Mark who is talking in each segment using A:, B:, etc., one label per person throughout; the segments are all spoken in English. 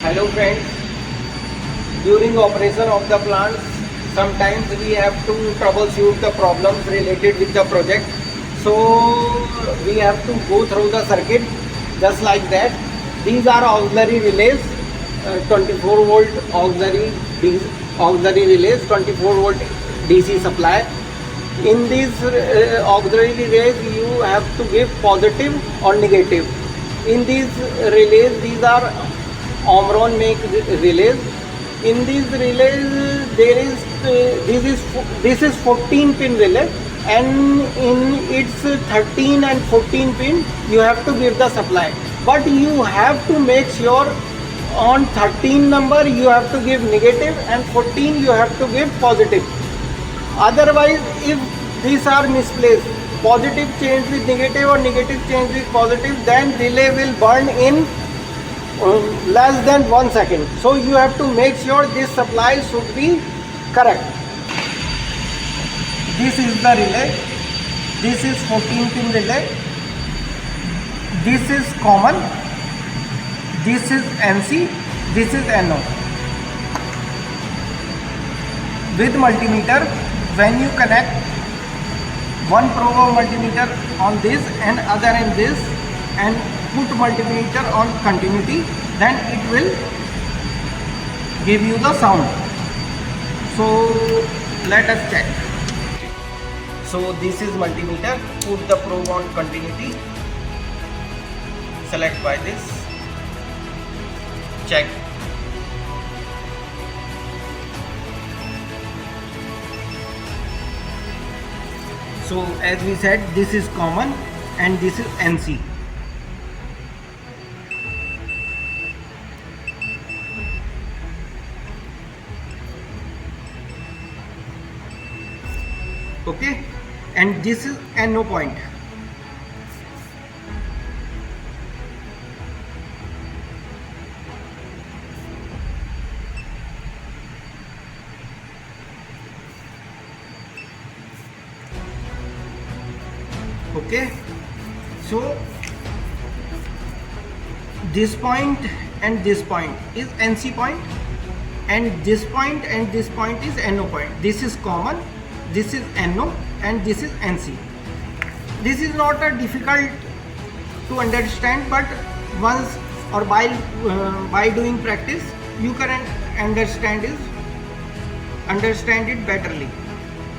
A: Hello friends, during operation of the plant, sometimes we have to troubleshoot the problems related with the project. So we have to go through the circuit just like that. These are auxiliary relays, 24 volt auxiliary relays, 24 volt DC supply. In these auxiliary relays, you have to give positive or negative. In these relays, these are Omron make relays. In these relays, this is 14 pin relay, and in its 13 and 14 pin you have to give the supply. But you have to make sure on 13 number you have to give negative and 14 you have to give positive. Otherwise, if these are misplaced, positive change with negative or negative change with positive, then relay will burn in less than 1 second. So you have to make sure this supply should be correct. This is the relay. This is 14 pin relay. This is common. This is NC. This is NO. With multimeter, when you connect one probe of multimeter on this and other in this and put multimeter on continuity, then it will give you the sound. So let us check. So this is multimeter. Put the probe on continuity. Select by this. Check. So as we said, this is common and this is NC. Okay, and this is NO point. Okay, so this point and this point is NC point, and this point and this point is NO point. This is common, this is NO, and this is NC. This is not a difficult to understand, but once or by doing practice you can understand it betterly.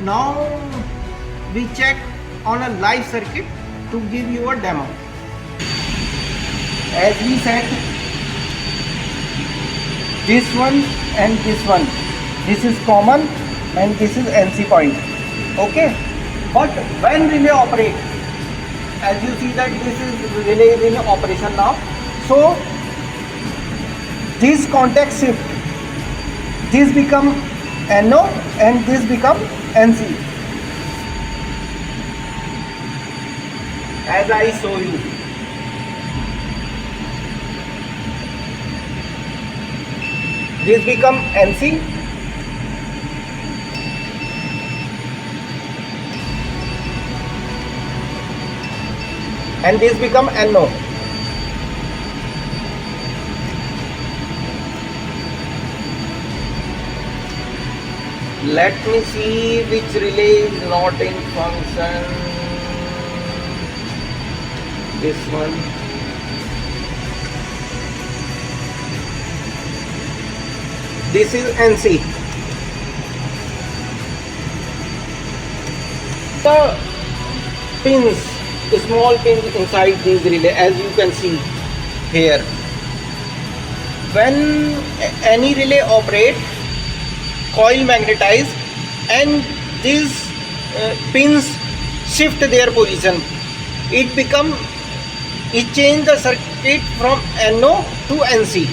A: Now we check on a live circuit to give you a demo. As we said, this one and this one, this is common and this is NC point. Okay, but when relay operate, as you see that this is relay is in operation now, so this contact shift, this become NO and this become NC. As I show you. This become NC and this become NO. Let me see which relay is not in function. This one. This is NC. The pins, small pins inside this relay, as you can see here. When any relay operates, coil magnetized, and these pins shift their position. It change the circuit from NO to NC,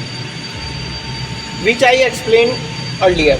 A: which I explained earlier.